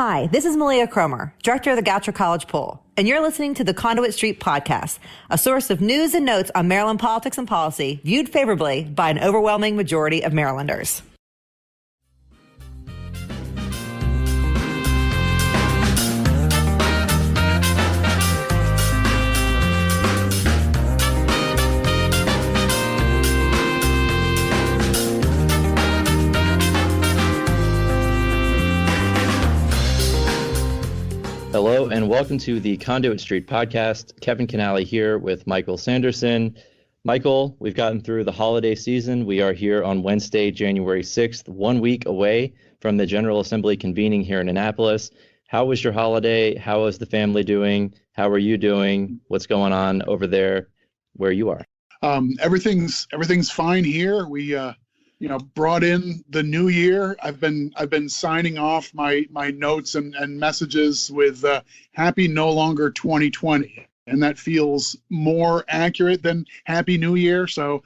Hi, this is Malia Cromer, Director of the Goucher College Poll, and you're listening to the Conduit Street Podcast, a source of news and notes on Maryland politics and policy viewed favorably by an overwhelming majority of Marylanders. Hello and welcome to the Conduit Street Podcast. Kevin Kinnally here with Michael Sanderson. Michael, we've gotten through the holiday season. We are here on Wednesday, January 6th, 1 week away from the General Assembly convening here in Annapolis. How was your holiday? How is the family doing? How are you doing? What's going on over there where you are? Everything's fine here. We brought in the new year. I've been signing off my notes and messages with Happy No Longer 2020, and that feels more accurate than Happy New Year. So,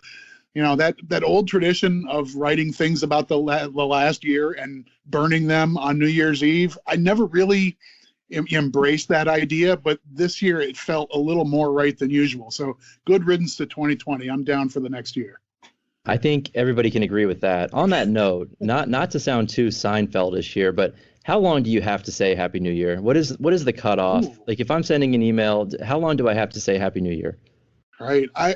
that old tradition of writing things about the last year and burning them on New Year's Eve, I never really embraced that idea, but this year it felt a little more right than usual. So good riddance to 2020. I'm down for the next year. I think everybody can agree with that. On that note, not to sound too Seinfeldish here, but how long do you have to say Happy New Year? What is the cutoff? Ooh. Like if I'm sending an email, how long do I have to say Happy New Year? Right. I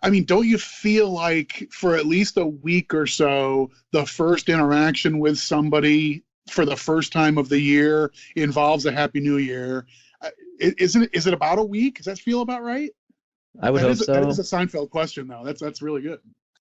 mean, don't you feel like for at least a week or so, the first interaction with somebody for the first time of the year involves a Happy New Year? Is it about a week? Does that feel about right? I would hope so. That is a Seinfeld question, though. That's really good.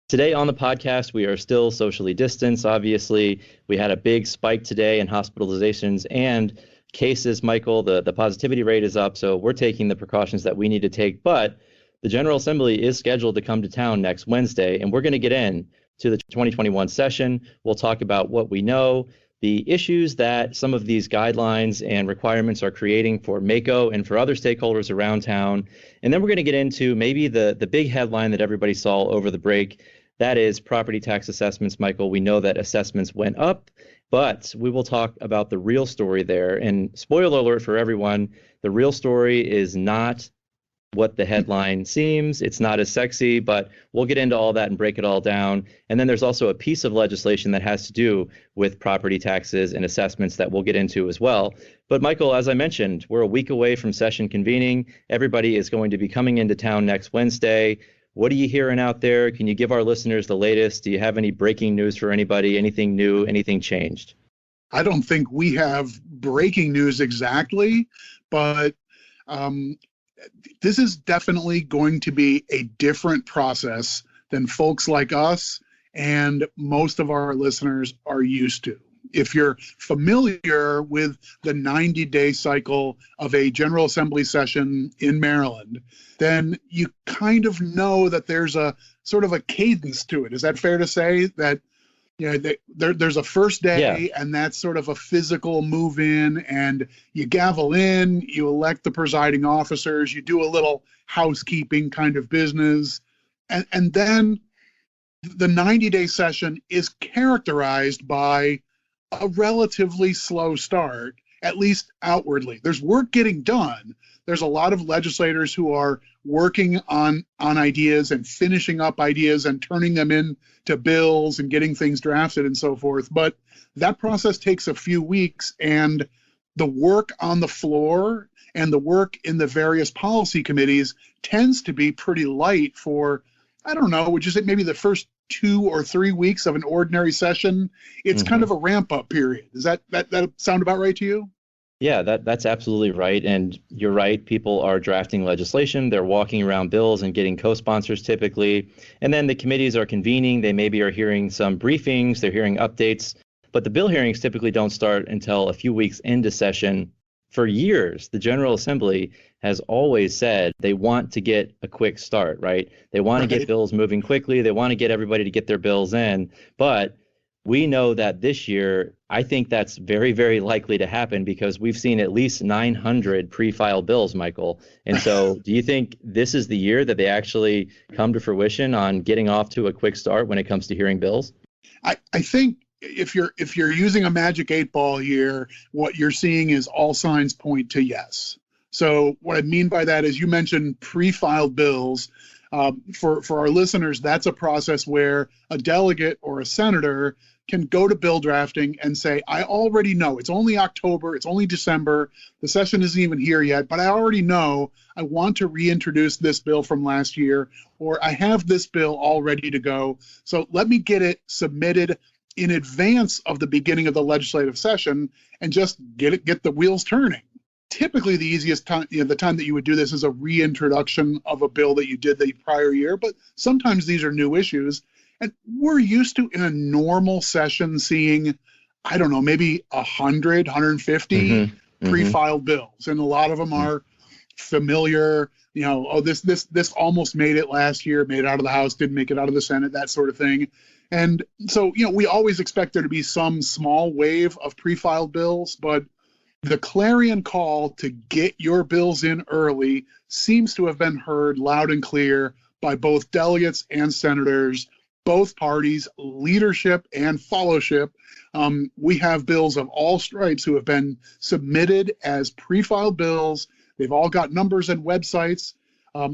Today on the podcast, we are still socially distanced. Obviously, we had a big spike today in hospitalizations and cases. Michael, the positivity rate is up, so we're taking the precautions that we need to take. But the General Assembly is scheduled to come to town next Wednesday, and we're going to get in to the 2021 session. We'll talk about what we know, the issues that some of these guidelines and requirements are creating for MACo and for other stakeholders around town. And then we're going to get into maybe the big headline that everybody saw over the break. That is property tax assessments. Michael, we know that assessments went up, but we will talk about the real story there. And spoiler alert for everyone, the real story is not what the headline seems. It's not as sexy, but we'll get into all that and break it all down. And then there's also a piece of legislation that has to do with property taxes and assessments that we'll get into as well. But Michael, as I mentioned, we're a week away from session convening. Everybody is going to be coming into town next Wednesday. What are you hearing out there? Can you give our listeners the latest? Do you have any breaking news for anybody? Anything new? Anything changed? I don't think we have breaking news exactly, but this is definitely going to be a different process than folks like us and most of our listeners are used to. If you're familiar with the 90-day cycle of a General Assembly session in Maryland, then you kind of know that there's a sort of a cadence to it. Is that fair to say that there's a first day, and that's sort of a physical move in, and you gavel in, you elect the presiding officers, you do a little housekeeping kind of business, and then the 90-day session is characterized by a relatively slow start, at least outwardly. There's work getting done. There's a lot of legislators who are working on ideas and finishing up ideas and turning them into bills and getting things drafted and so forth. But that process takes a few weeks, and the work on the floor and the work in the various policy committees tends to be pretty light for, I don't know, would you say maybe the first 2 or 3 weeks of an ordinary session? It's kind of a ramp up period. Does that sound about right to you? Yeah, that's absolutely right. And you're right. People are drafting legislation. They're walking around bills and getting co-sponsors typically. And then the committees are convening. They maybe are hearing some briefings. They're hearing updates. But the bill hearings typically don't start until a few weeks into session. For years, the General Assembly has always said they want to get a quick start, right? They want to get bills moving quickly. They want to get everybody to get their bills in. But we know that this year, I think that's very, very likely to happen because we've seen at least 900 pre-filed bills, Michael. And so do you think this is the year that they actually come to fruition on getting off to a quick start when it comes to hearing bills? I think if you're using a magic 8-ball here, what you're seeing is all signs point to yes. So what I mean by that is you mentioned pre-filed bills. For our listeners, that's a process where a delegate or a senator can go to bill drafting and say, I already know it's only October, it's only December, the session isn't even here yet, but I already know I want to reintroduce this bill from last year, or I have this bill all ready to go. So let me get it submitted in advance of the beginning of the legislative session and just get the wheels turning. Typically, the easiest time, the time that you would do this is a reintroduction of a bill that you did the prior year, but sometimes these are new issues. And we're used to, in a normal session, seeing, I don't know, maybe 100, 150 pre-filed bills. And a lot of them are familiar, this almost made it last year, made it out of the House, didn't make it out of the Senate, that sort of thing. And so, we always expect there to be some small wave of pre-filed bills, but the clarion call to get your bills in early seems to have been heard loud and clear by both delegates and senators, both parties, leadership and fellowship. We have bills of all stripes who have been submitted as pre-filed bills. They've all got numbers and websites.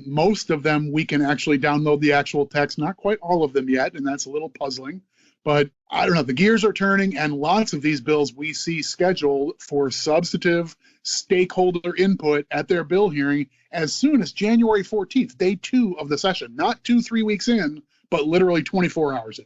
Most of them we can actually download the actual text, not quite all of them yet, and that's a little puzzling. But I don't know, the gears are turning, and lots of these bills we see scheduled for substantive stakeholder input at their bill hearing as soon as January 14th, day 2 of the session, not 2-3 weeks in, but literally 24 hours in.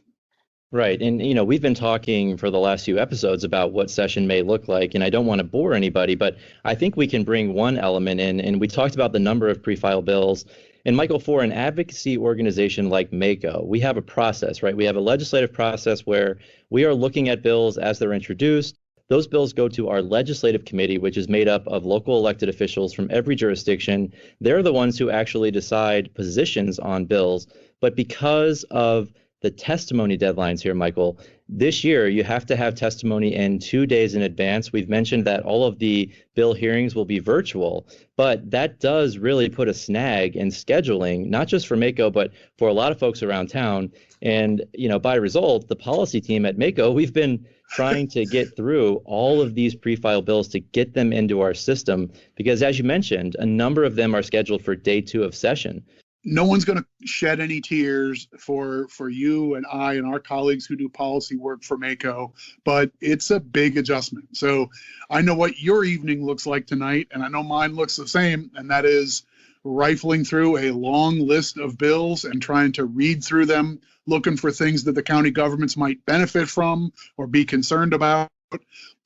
Right. And, we've been talking for the last few episodes about what session may look like, and I don't want to bore anybody, but I think we can bring one element in, and we talked about the number of pre-filed bills. And Michael, for an advocacy organization like MACo, we have a process, right? We have a legislative process where we are looking at bills as they're introduced. Those bills go to our legislative committee, which is made up of local elected officials from every jurisdiction. They're the ones who actually decide positions on bills. But because of the testimony deadlines here, Michael, this year you have to have testimony in 2 days in advance. We've mentioned that all of the bill hearings will be virtual, but that does really put a snag in scheduling, not just for MACo, but for a lot of folks around town. And, by result, the policy team at MACo, we've been trying to get through all of these pre-filed bills to get them into our system, because as you mentioned, a number of them are scheduled for day 2 of session. No one's going to shed any tears for you and I and our colleagues who do policy work for MACo, but it's a big adjustment. So I know what your evening looks like tonight, and I know mine looks the same, and that is rifling through a long list of bills and trying to read through them, looking for things that the county governments might benefit from or be concerned about.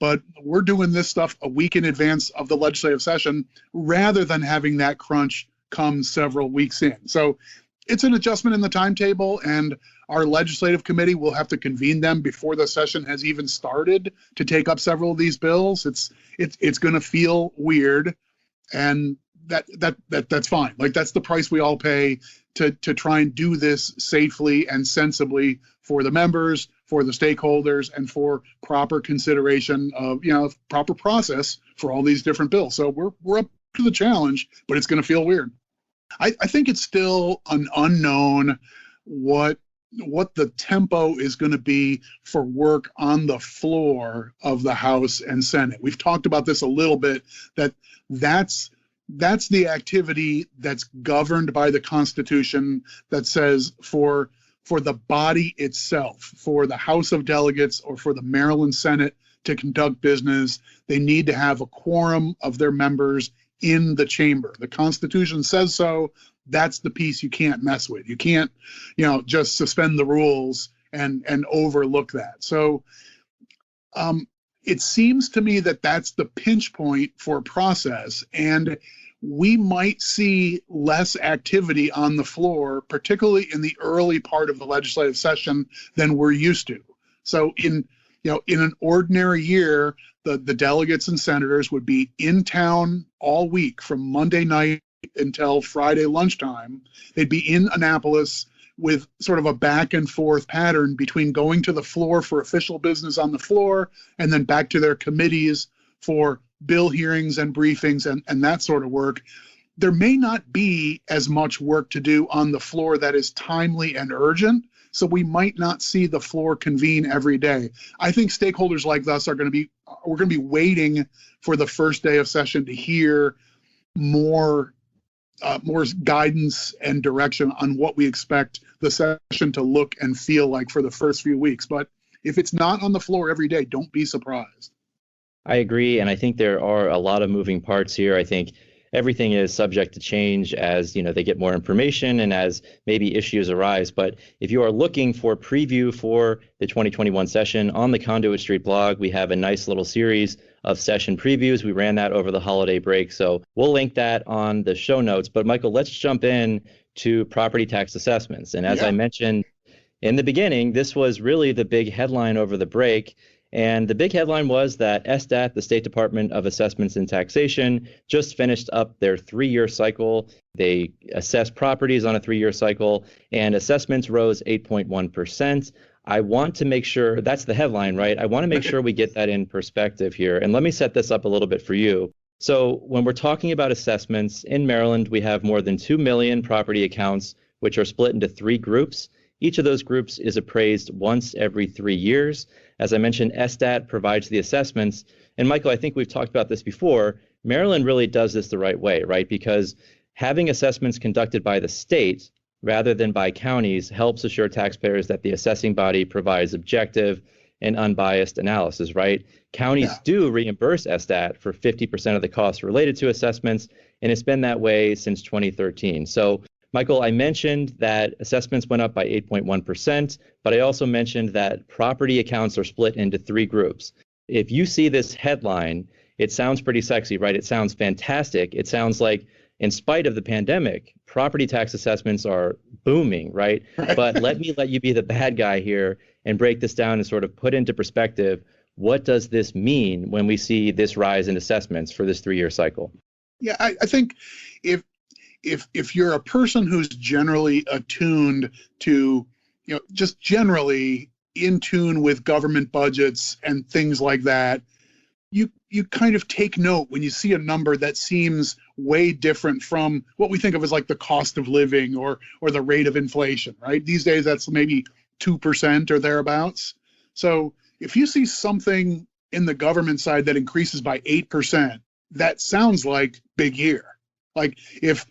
But we're doing this stuff a week in advance of the legislative session rather than having that crunch come several weeks in. So it's an adjustment in the timetable, and our legislative committee will have to convene them before the session has even started to take up several of these bills. It's going to feel weird, and that's fine. Like, that's the price we all pay to try and do this safely and sensibly for the members, for the stakeholders, and for proper consideration of proper process for all these different bills. So we're up to the challenge, but it's going to feel weird. I think it's still an unknown what the tempo is going to be for work on the floor of the House and Senate. We've talked about this a little bit, that's the activity that's governed by the Constitution, that says for the body itself, for the House of Delegates or for the Maryland Senate to conduct business, they need to have a quorum of their members in the chamber. The Constitution says so. That's the piece you can't mess with. You can't, just suspend the rules and overlook that. So it seems to me that that's the pinch point for process, and we might see less activity on the floor, particularly in the early part of the legislative session, than we're used to. So in an ordinary year, the delegates and senators would be in town all week from Monday night until Friday lunchtime. They'd be in Annapolis with sort of a back and forth pattern between going to the floor for official business on the floor and then back to their committees for bill hearings and briefings and that sort of work. There may not be as much work to do on the floor that is timely and urgent, So we might not see the floor convene every day. I think stakeholders like us we're going to be waiting for the first day of session to hear more guidance and direction on what we expect the session to look and feel like for the first few weeks. But if it's not on the floor every day, don't be surprised. I agree. And I think there are a lot of moving parts here. I think everything is subject to change as, they get more information and as maybe issues arise. But if you are looking for preview for the 2021 session on the Conduit Street blog, we have a nice little series of session previews. We ran that over the holiday break. So we'll link that on the show notes. But Michael, let's jump in to property tax assessments. And as I mentioned in the beginning, this was really the big headline over the break. And the big headline was that SDAT, the State Department of Assessments and Taxation, just finished up their 3-year cycle. They assessed properties on a 3-year cycle, and assessments rose 8.1%. I want to make sure, that's the headline, right? I want to make sure we get that in perspective here. And let me set this up a little bit for you. So when we're talking about assessments, in Maryland, we have more than 2 million property accounts, which are split into 3 groups. Each of those groups is appraised once every 3 years. As I mentioned, SDAT provides the assessments. And Michael, I think we've talked about this before. Maryland really does this the right way, right? Because having assessments conducted by the state rather than by counties helps assure taxpayers that the assessing body provides objective and unbiased analysis, right? Counties do reimburse SDAT for 50% of the costs related to assessments, and it's been that way since 2013. So Michael, I mentioned that assessments went up by 8.1%, but I also mentioned that property accounts are split into 3 groups. If you see this headline, it sounds pretty sexy, right? It sounds fantastic. It sounds like, in spite of the pandemic, property tax assessments are booming, right? But let you be the bad guy here and break this down and sort of put into perspective, what does this mean when we see this rise in assessments for this 3-year cycle? Yeah, I think if you're a person who's generally attuned to, just generally in tune with government budgets and things like that, you kind of take note when you see a number that seems way different from what we think of as like the cost of living or the rate of inflation, right? These days, that's maybe 2% or thereabouts. So if you see something in the government side that increases by 8%, that sounds like big year. Like if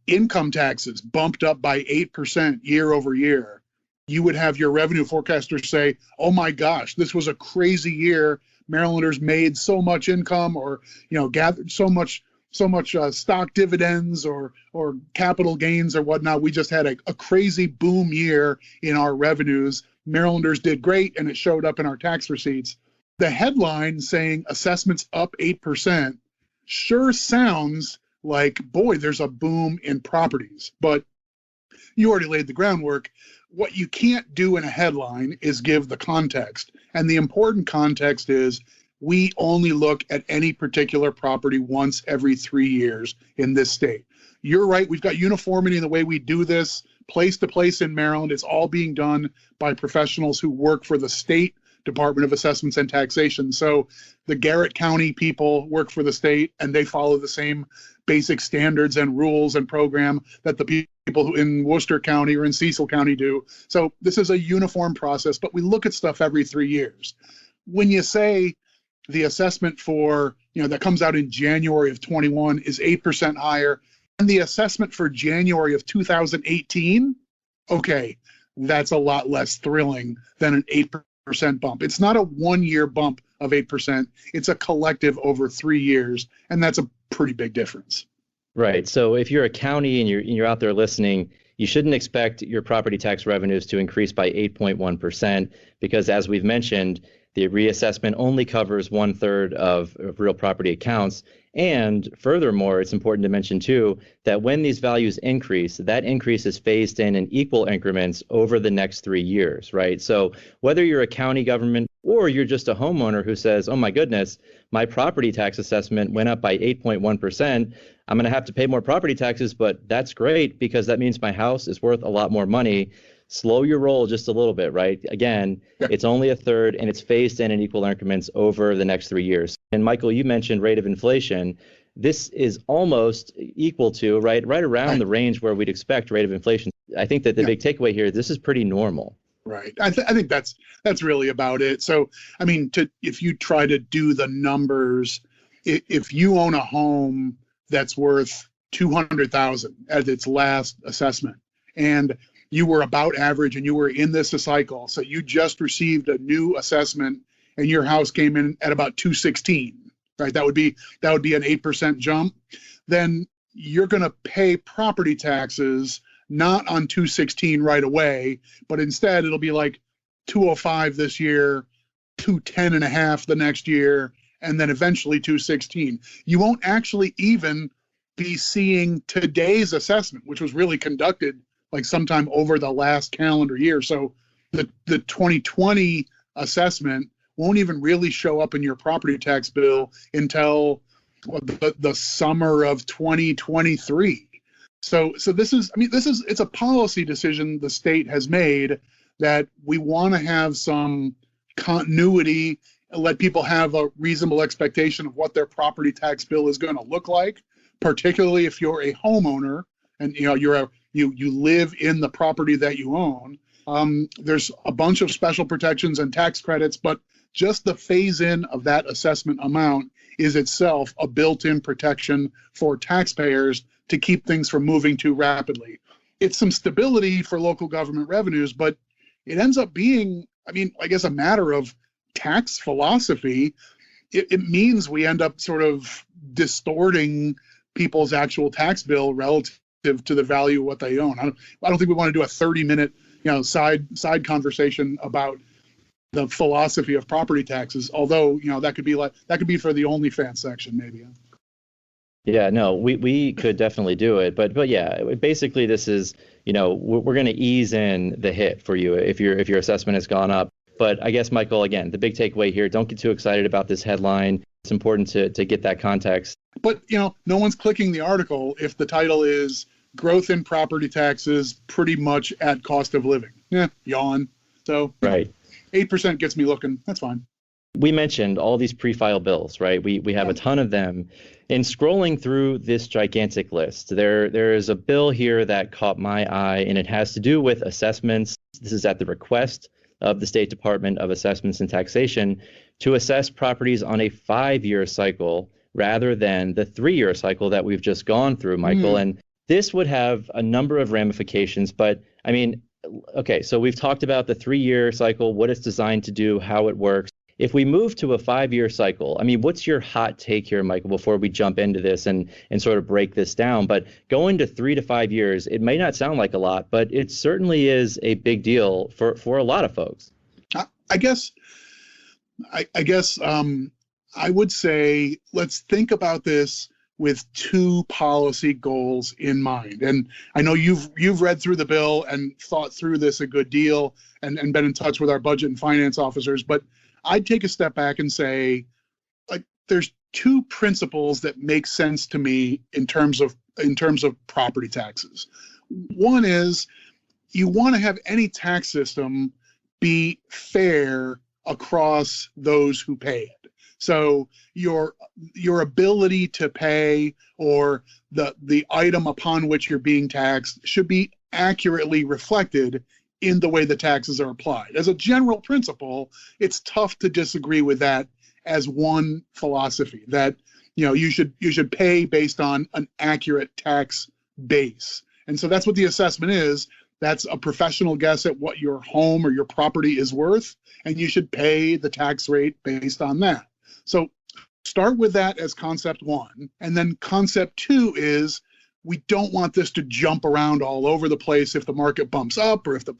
income taxes bumped up by 8% year over year, you would have your revenue forecasters say, oh my gosh, this was a crazy year. Marylanders made so much income or, gathered so much stock dividends or capital gains or whatnot. We just had a crazy boom year in our revenues. Marylanders did great, and it showed up in our tax receipts. The headline saying assessments up 8% sure sounds like, boy, there's a boom in properties. But you already laid the groundwork. What you can't do in a headline is give the context. And the important context is we only look at any particular property once every 3 years in this state. You're right. We've got uniformity in the way we do this place to place in Maryland. It's all being done by professionals who work for the state Department of Assessments and Taxation. So the Garrett County people work for the state, and they follow the same basic standards and rules and program that the people who in Worcester County or in Cecil County do. So this is a uniform process, but we look at stuff every 3 years. When you say the assessment for, that comes out in January of 21 is 8% higher, and the assessment for January of 2018, okay, that's a lot less thrilling than an 8% bump. It's not a 1-year bump of 8%. It's a collective over 3 years, and that's a pretty big difference. Right. So if you're a county and you're out there listening, you shouldn't expect your property tax revenues to increase by 8.1% because, as we've mentioned, the reassessment only covers 1/3 of real property accounts. And furthermore, it's important to mention, too, that when these values increase, that increase is phased in equal increments over the next 3 years, right? So whether you're a county government or you're just a homeowner who says, oh, my goodness, my property tax assessment went up by 8.1%, I'm going to have to pay more property taxes, but that's great because that means my house is worth a lot more money. Slow your roll just a little bit, right? Again, it's only 1/3 and it's phased in equal increments over the next 3 years. And Michael, you mentioned rate of inflation. This is almost equal to, right around the range where we'd expect rate of inflation. I think that the big takeaway here, this is pretty normal. Right. I think that's really about it. So, I mean, if you try to do the numbers, if you own a home that's worth $200,000 at its last assessment, and you were about average and you were in this cycle, so you just received a new assessment and your house came in at about 216, right? That would be an 8% jump. Then you're going to pay property taxes not on 216 right away, but instead it'll be like 205 this year, 210.5 the next year, and then eventually 216. You won't actually even be seeing today's assessment, which was really conducted like sometime over the last calendar year. So the 2020 assessment won't even really show up in your property tax bill until the summer of 2023. So it's a policy decision the state has made that we want to have some continuity and let people have a reasonable expectation of what their property tax bill is going to look like, particularly if you're a homeowner and you live in the property that you own. There's a bunch of special protections and tax credits, but just the phase-in of that assessment amount is itself a built-in protection for taxpayers to keep things from moving too rapidly. It's some stability for local government revenues, but it ends up being, I guess, a matter of tax philosophy. It means we end up sort of distorting people's actual tax bill relative to the value of what they own. I don't think we want to do a 30-minute, side conversation about the philosophy of property taxes. Although, that could be for the OnlyFans section, maybe. Yeah, no, we could definitely do it, but yeah, basically this is, we're going to ease in the hit for you if your assessment has gone up. But I guess, Michael, again, the big takeaway here, don't get too excited about this headline. It's important to get that context. But, no one's clicking the article if the title is growth in property taxes pretty much at cost of living. Yeah, yawn. So right. 8% gets me looking. That's fine. We mentioned all these pre-file bills, right? We have a ton of them. In scrolling through this gigantic list, there is a bill here that caught my eye, and it has to do with assessments. This is at the request of the State Department of Assessments and Taxation to assess properties on a 5-year cycle rather than the 3-year cycle that we've just gone through, Michael. And this would have a number of ramifications, but okay, so we've talked about the 3-year cycle, what it's designed to do, how it works. If we move to a 5-year cycle, what's your hot take here, Michael, before we jump into this and sort of break this down? But going to 3 to 5 years, it may not sound like a lot, but it certainly is a big deal for a lot of folks. I guess I would say let's think about this with 2 policy goals in mind. And I know you've read through the bill and thought through this a good deal and been in touch with our budget and finance officers, but I'd take a step back and say, there's 2 principles that make sense to me in terms of property taxes. One is you want to have any tax system be fair across those who pay it. So your ability to pay or the item upon which you're being taxed should be accurately reflected in the way the taxes are applied. As a general principle, it's tough to disagree with that as one philosophy, that you should pay based on an accurate tax base. And so that's what the assessment is. That's a professional guess at what your home or your property is worth, and you should pay the tax rate based on that. So start with that as concept 1. And then concept 2 is we don't want this to jump around all over the place if the market bumps up or if the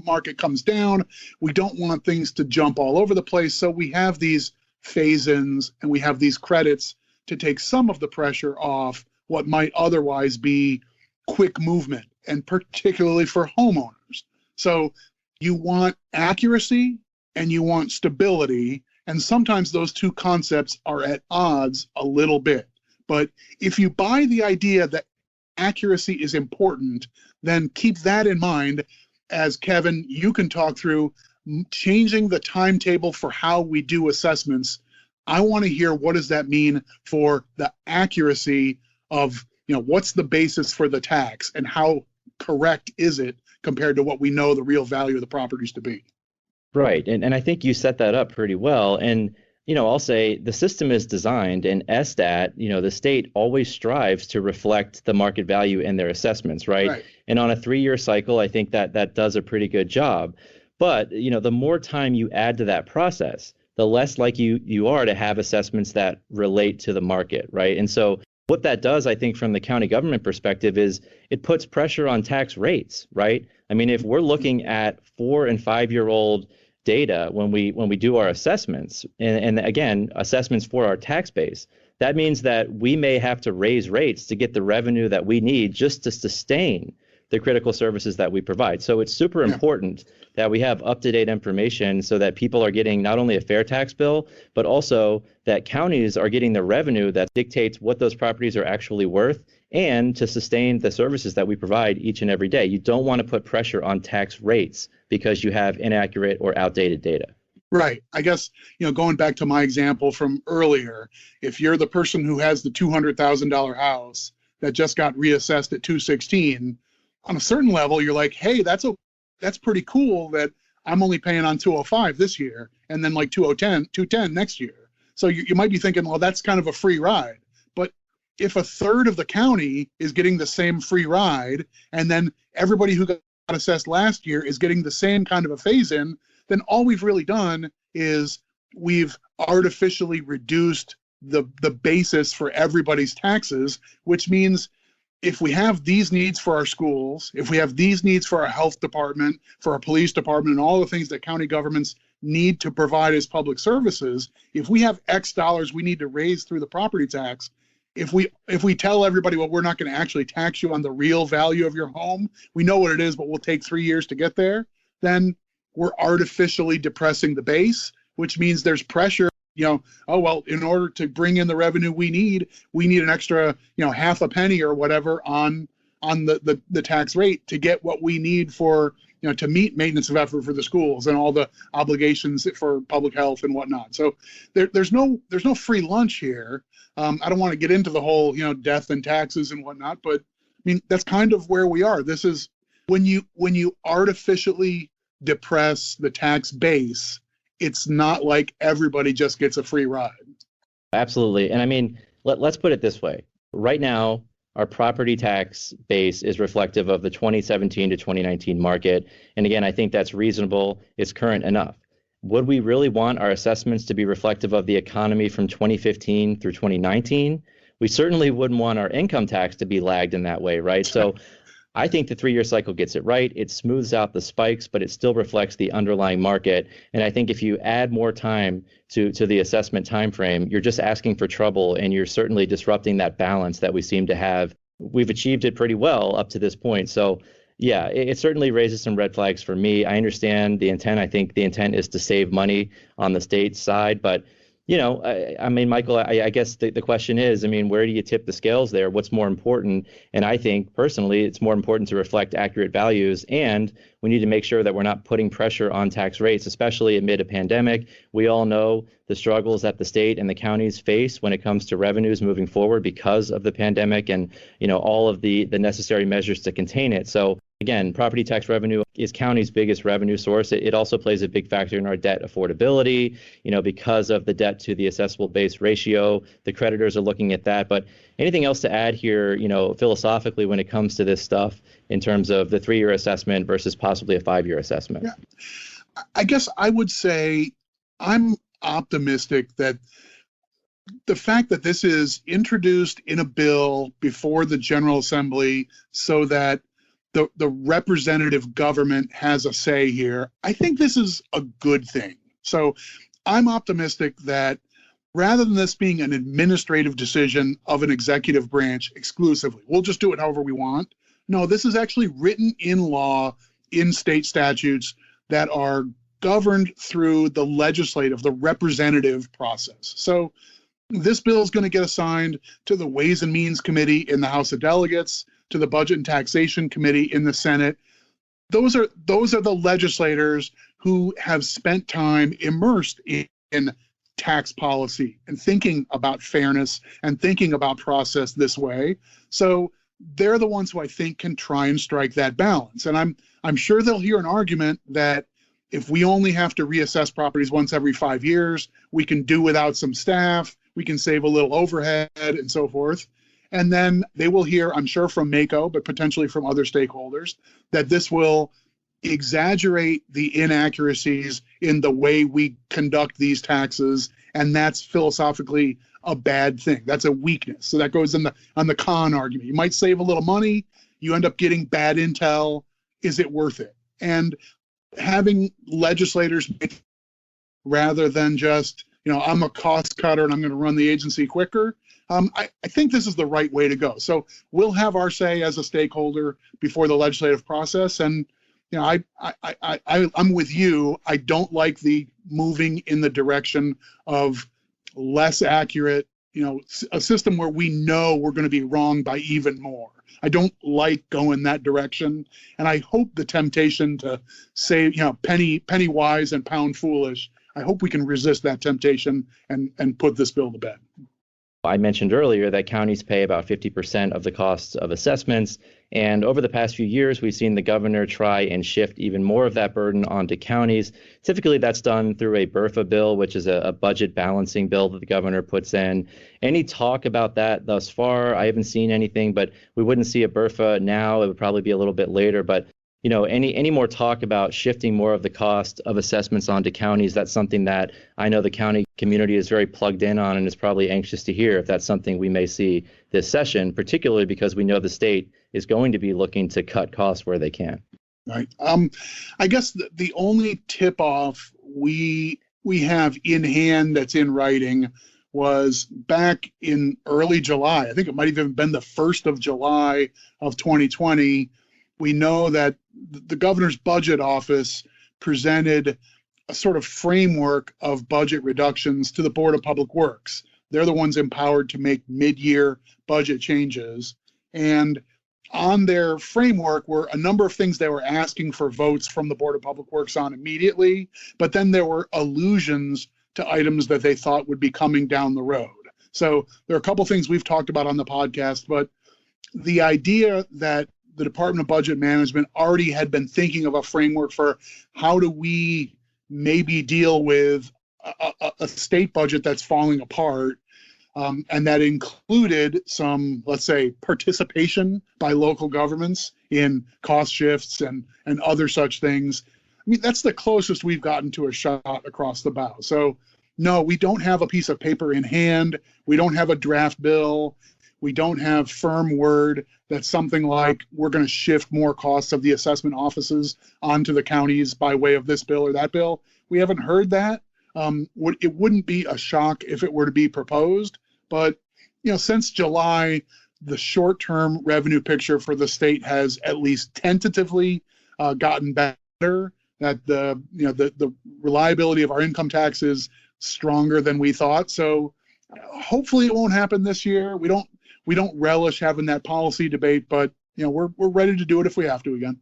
market comes down. We don't want things to jump all over the place. So we have these phase-ins and we have these credits to take some of the pressure off what might otherwise be quick movement, and particularly for homeowners. So you want accuracy and you want stability, and sometimes those 2 concepts are at odds a little bit. But if you buy the idea that accuracy is important, then keep that in mind as, Kevin, you can talk through changing the timetable for how we do assessments. I want to hear, what does that mean for the accuracy of, what's the basis for the tax and how correct is it compared to what we know the real value of the properties to be. Right. And I think you set that up pretty well. And, I'll say the system is designed, and SDAT, the state always strives to reflect the market value in their assessments, right? And on a 3-year cycle, I think that does a pretty good job. But, the more time you add to that process, the less likely you are to have assessments that relate to the market, right? And so what that does, I think, from the county government perspective is it puts pressure on tax rates, right? I mean, if we're looking at 4 and 5-year-old data when we do our assessments, and again, assessments for our tax base, that means that we may have to raise rates to get the revenue that we need just to sustain the critical services that we provide. So it's super important that we have up-to-date information so that people are getting not only a fair tax bill, but also that counties are getting the revenue that dictates what those properties are actually worth and to sustain the services that we provide each and every day. You don't want to put pressure on tax rates because you have inaccurate or outdated data. Right. I guess, going back to my example from earlier, if you're the person who has the $200,000 house that just got reassessed at 216, on a certain level, you're like, hey, that's pretty cool that I'm only paying on 205 this year and then like 210 next year. So you might be thinking, well, that's kind of a free ride. But if a third of the county is getting the same free ride and then everybody who got assessed last year is getting the same kind of a phase-in, then all we've really done is we've artificially reduced the basis for everybody's taxes, which means if we have these needs for our schools, if we have these needs for our health department, for our police department, and all the things that county governments need to provide as public services, if we have X dollars we need to raise through the property tax, if we tell everybody, well, we're not going to actually tax you on the real value of your home, we know what it is, but we'll take 3 years to get there, then we're artificially depressing the base, which means there's pressure. Oh, well, in order to bring in the revenue we need an extra, half a penny or whatever on the tax rate to get what we need for, to meet maintenance of effort for the schools and all the obligations for public health and whatnot. So there's no free lunch here. I don't want to get into the whole, death and taxes and whatnot, but I mean, that's kind of where we are. This is when you artificially depress the tax base, it's not like everybody just gets a free ride. Absolutely. And I mean, let's put it this way. Right now, our property tax base is reflective of the 2017 to 2019 market. And again, I think that's reasonable. It's current enough. Would we really want our assessments to be reflective of the economy from 2015 through 2019? We certainly wouldn't want our income tax to be lagged in that way, right? So I think the 3-year cycle gets it right. It smooths out the spikes, but it still reflects the underlying market. And I think if you add more time to the assessment timeframe, you're just asking for trouble, and you're certainly disrupting that balance that we seem to have. We've achieved it pretty well up to this point. So yeah, it certainly raises some red flags for me. I understand the intent. I think the intent is to save money on the state side, but I mean, Michael, I guess the question is, I mean, where do you tip the scales there? What's more important? And I think personally, it's more important to reflect accurate values, and we need to make sure that we're not putting pressure on tax rates, especially amid a pandemic. We all know the struggles that the state and the counties face when it comes to revenues moving forward because of the pandemic and, all of the necessary measures to contain it. So again, property tax revenue is county's biggest revenue source. It also plays a big factor in our debt affordability, because of the debt to the assessable base ratio. The creditors are looking at that. But anything else to add here, philosophically, when it comes to this stuff in terms of the 3-year assessment versus possibly a 5-year assessment? Yeah. I guess I would say I'm optimistic that the fact that this is introduced in a bill before the General Assembly so that the representative government has a say here, I think this is a good thing. So I'm optimistic that rather than this being an administrative decision of an executive branch exclusively, we'll just do it however we want. No, this is actually written in law in state statutes that are governed through the legislative, the representative process. So this bill is going to get assigned to the Ways and Means Committee in the House of Delegates, to the Budget and Taxation Committee in the Senate. Those are the legislators who have spent time immersed in tax policy and thinking about fairness and thinking about process this way. So they're the ones who I think can try and strike that balance. And I'm sure they'll hear an argument that if we only have to reassess properties once every 5 years, we can do without some staff, we can save a little overhead and so forth. And then they will hear, I'm sure from MACo, but potentially from other stakeholders, that this will exaggerate the inaccuracies in the way we conduct these taxes. And that's philosophically a bad thing. That's a weakness. So that goes on the con argument. You might save a little money, you end up getting bad intel. Is it worth it? And having legislators, rather than just, I'm a cost cutter and I'm going to run the agency quicker, I think this is the right way to go. So we'll have our say as a stakeholder before the legislative process. And I'm with you. I don't like the moving in the direction of less accurate, a system where we know we're going to be wrong by even more. I don't like going that direction. And I hope the temptation to say, penny wise and pound foolish, I hope we can resist that temptation and put this bill to bed. I mentioned earlier that counties pay about 50% of the costs of assessments. And over the past few years, we've seen the governor try and shift even more of that burden onto counties. Typically, that's done through a BRFA bill, which is a budget balancing bill that the governor puts in. Any talk about that thus far? I haven't seen anything, but we wouldn't see a BRFA now. It would probably be a little bit later. But any more talk about shifting more of the cost of assessments onto counties? That's something that I know the county community is very plugged in on and is probably anxious to hear if that's something we may see this session, particularly because we know the state is going to be looking to cut costs where they can. Right. I guess the only tip-off we have in hand that's in writing was back in early July. I think it might have even been the 1st of July of 2020. We know that the governor's budget office presented a sort of framework of budget reductions to the Board of Public Works. They're the ones empowered to make mid-year budget changes. And on their framework were a number of things they were asking for votes from the Board of Public Works on immediately, but then there were allusions to items that they thought would be coming down the road. So there are a couple things we've talked about on the podcast, but the idea that the Department of Budget Management already had been thinking of a framework for how do we maybe deal with a state budget that's falling apart, and that included some, let's say, participation by local governments in cost shifts and other such things. I mean, that's the closest we've gotten to a shot across the bow. So no, we don't have a piece of paper in hand. We don't have a draft bill. We don't have firm word that something like we're going to shift more costs of the assessment offices onto the counties by way of this bill or that bill. We haven't heard that. It wouldn't be a shock if it were to be proposed. But since July, the short-term revenue picture for the state has at least tentatively gotten better. That the reliability of our income tax is stronger than we thought. So hopefully it won't happen this year. We don't relish having that policy debate, but we're ready to do it if we have to again.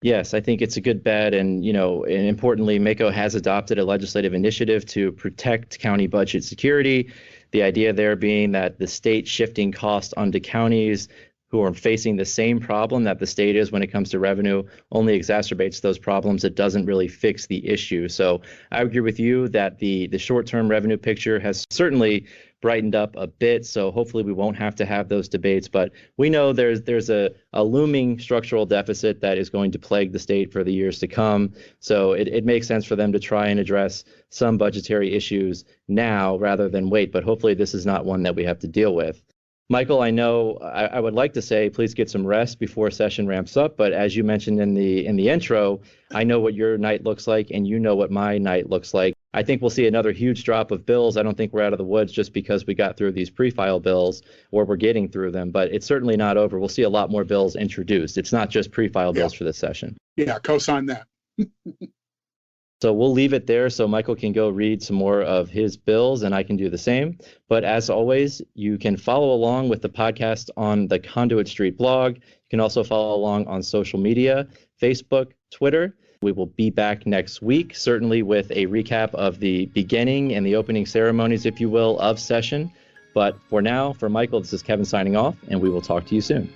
Yes, I think it's a good bet. And importantly, MACo has adopted a legislative initiative to protect county budget security. The idea there being that the state shifting costs onto counties who are facing the same problem that the state is when it comes to revenue only exacerbates those problems. It doesn't really fix the issue. So I agree with you that the short-term revenue picture has certainly brightened up a bit. So hopefully we won't have to have those debates. But we know there's a looming structural deficit that is going to plague the state for the years to come. So it makes sense for them to try and address some budgetary issues now rather than wait. But hopefully this is not one that we have to deal with. Michael, I know I would like to say please get some rest before session ramps up, but as you mentioned in the intro, I know what your night looks like and you know what my night looks like. I think we'll see another huge drop of bills. I don't think we're out of the woods just because we got through these pre-file bills or we're getting through them, but it's certainly not over. We'll see a lot more bills introduced. It's not just pre-file bills for this session. Yeah, co-sign that. So we'll leave it there so Michael can go read some more of his bills and I can do the same. But as always, you can follow along with the podcast on the Conduit Street blog. You can also follow along on social media, Facebook, Twitter. We will be back next week, certainly with a recap of the beginning and the opening ceremonies, if you will, of session. But for now, for Michael, this is Kevin signing off, and we will talk to you soon.